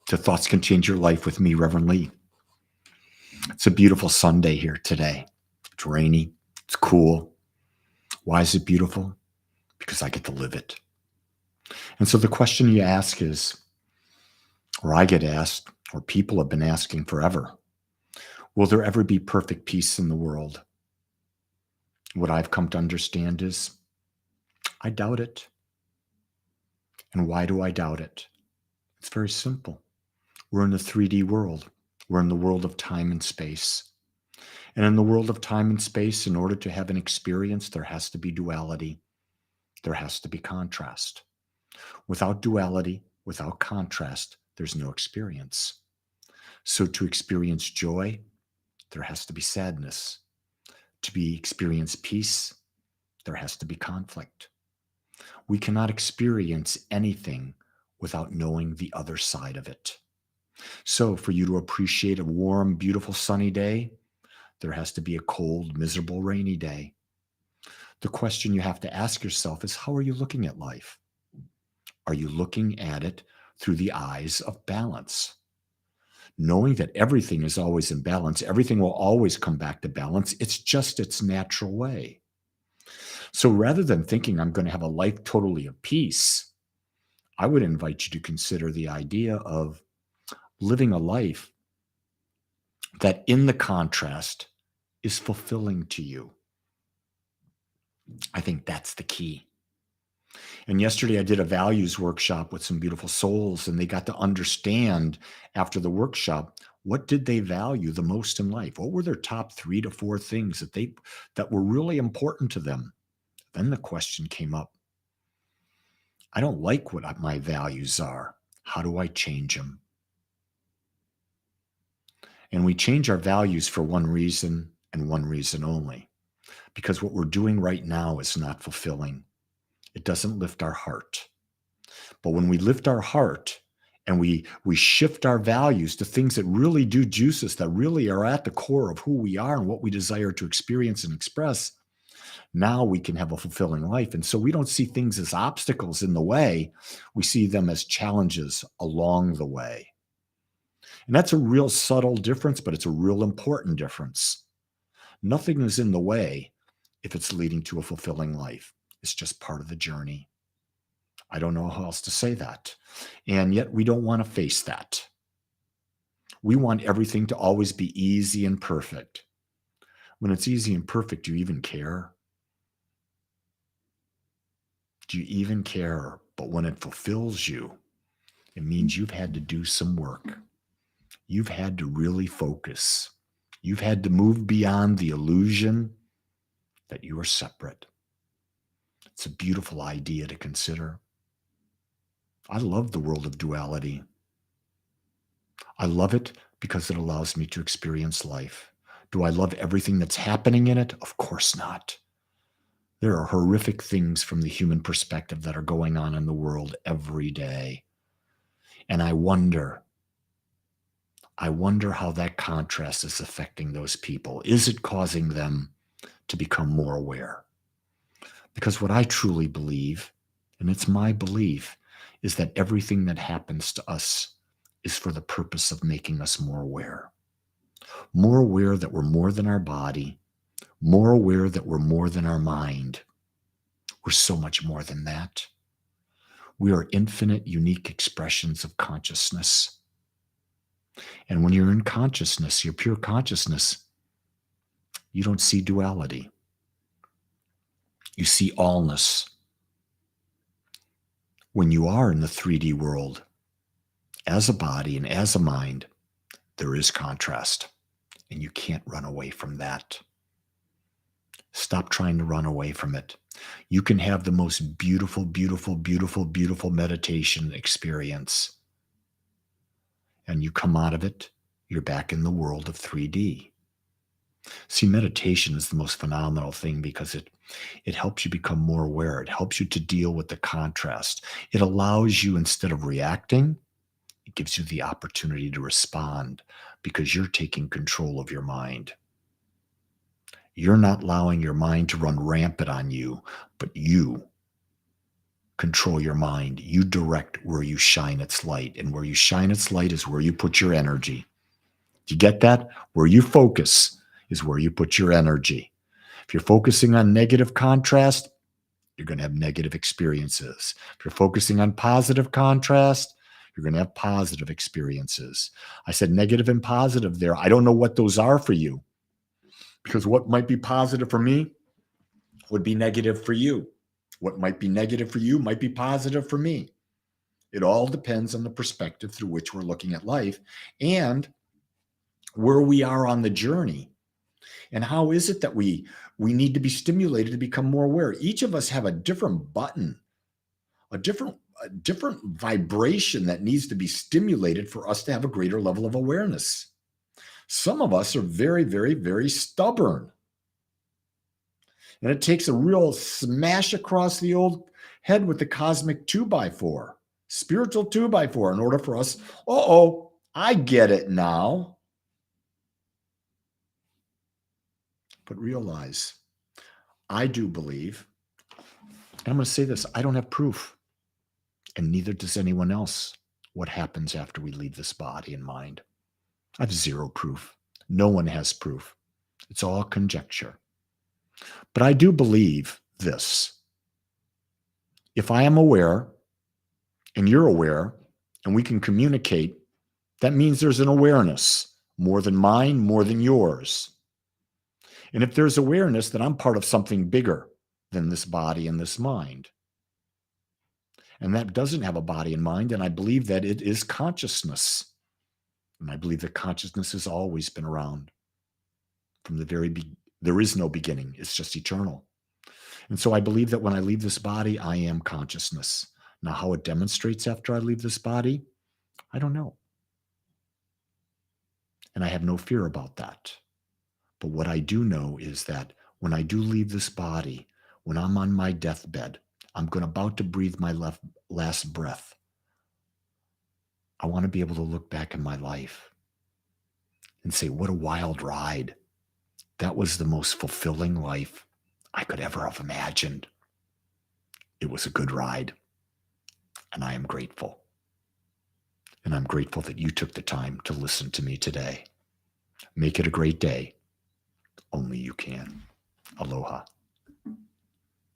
to Thoughts Can Change Your Life with me, Reverend Lee. It's a beautiful Sunday here today. It's rainy, it's cool. Why is it beautiful? Because I get to live it. And so the question you ask is, or I get asked, or people have been asking forever, will there ever be perfect peace in the world? What I've come to understand is, I doubt it. And why do I doubt it? It's very simple. We're in the 3D world. We're in the world of time and space. And in the world of time and space, in order to have an experience, there has to be duality. There has to be contrast. Without duality, without contrast, there's no experience. So to experience joy, there has to be sadness. To experience peace, there has to be conflict. We cannot experience anything without knowing the other side of it. So for you to appreciate a warm, beautiful, sunny day, there has to be a cold, miserable, rainy day. The question you have to ask yourself is, how are you looking at life? Are you looking at it through the eyes of balance? Knowing that everything is always in balance, everything will always come back to balance. It's just its natural way. So rather than thinking I'm going to have a life totally of peace, I would invite you to consider the idea of living a life that in the contrast is fulfilling to you. I think that's the key. And yesterday I did a values workshop with some beautiful souls, and they got to understand after the workshop, what did they value the most in life? What were their top 3 to 4 things that were really important to them? Then the question came up, I don't like what my values are. How do I change them? And we change our values for one reason and one reason only, because what we're doing right now is not fulfilling. It doesn't lift our heart. But when we lift our heart and we shift our values to things that really do juice us, that really are at the core of who we are and what we desire to experience and express, now we can have a fulfilling life. And so we don't see things as obstacles in the way. We see them as challenges along the way. And that's a real subtle difference, but it's a real important difference. Nothing is in the way if it's leading to a fulfilling life. It's just part of the journey. I don't know how else to say that. And yet we don't want to face that. We want everything to always be easy and perfect. When it's easy and perfect, do you even care? Do you even care? But when it fulfills you, it means you've had to do some work. You've had to really focus. You've had to move beyond the illusion that you are separate. It's a beautiful idea to consider. I love the world of duality. I love it because it allows me to experience life. Do I love everything that's happening in it? Of course not. There are horrific things from the human perspective that are going on in the world every day. And I wonder how that contrast is affecting those people. Is it causing them to become more aware? Because what I truly believe, and it's my belief, is that everything that happens to us is for the purpose of making us more aware that we're more than our body, more aware that we're more than our mind. We're so much more than that. We are infinite, unique expressions of consciousness. And when you're in consciousness, your pure consciousness, you don't see duality. You see allness. When you are in the 3D world, as a body and as a mind, there is contrast, and you can't run away from that. Stop trying to run away from it. You can have the most beautiful, beautiful, beautiful, beautiful meditation experience, and you come out of it, you're back in the world of 3D. See, meditation is the most phenomenal thing because it helps you become more aware. It helps you to deal with the contrast. It allows you, instead of reacting, it gives you the opportunity to respond because you're taking control of your mind. You're not allowing your mind to run rampant on you, but you control your mind. You direct where you shine its light. And where you shine its light is where you put your energy. Do you get that? Where you focus is where you put your energy. If you're focusing on negative contrast, you're going to have negative experiences. If you're focusing on positive contrast, you're going to have positive experiences. I said negative and positive there. I don't know what those are for you, because what might be positive for me would be negative for you. What might be negative for you might be positive for me. It all depends on the perspective through which we're looking at life and where we are on the journey. And how is it that we need to be stimulated to become more aware? Each of us have a different button, a different vibration that needs to be stimulated for us to have a greater level of awareness. Some of us are very, very, very stubborn. And it takes a real smash across the old head with the cosmic 2x4, spiritual 2x4, in order for us, I get it now. But realize, I do believe, and I'm going to say this, I don't have proof, and neither does anyone else, what happens after we leave this body and mind. I have zero proof. No one has proof. It's all conjecture. But I do believe this. If I am aware, and you're aware, and we can communicate, that means there's an awareness, more than mine, more than yours. And if there's awareness, then I'm part of something bigger than this body and this mind. And that doesn't have a body and mind, and I believe that it is consciousness. And I believe that consciousness has always been around. From the very beginning, there is no beginning. It's just eternal. And so I believe that when I leave this body, I am consciousness. Now, how it demonstrates after I leave this body, I don't know. And I have no fear about that. But what I do know is that when I do leave this body, when I'm on my deathbed, I'm about to breathe my last breath. I want to be able to look back in my life and say, what a wild ride. That was the most fulfilling life I could ever have imagined. It was a good ride, and I am grateful. And I'm grateful that you took the time to listen to me today. Make it a great day. Only you can. Aloha.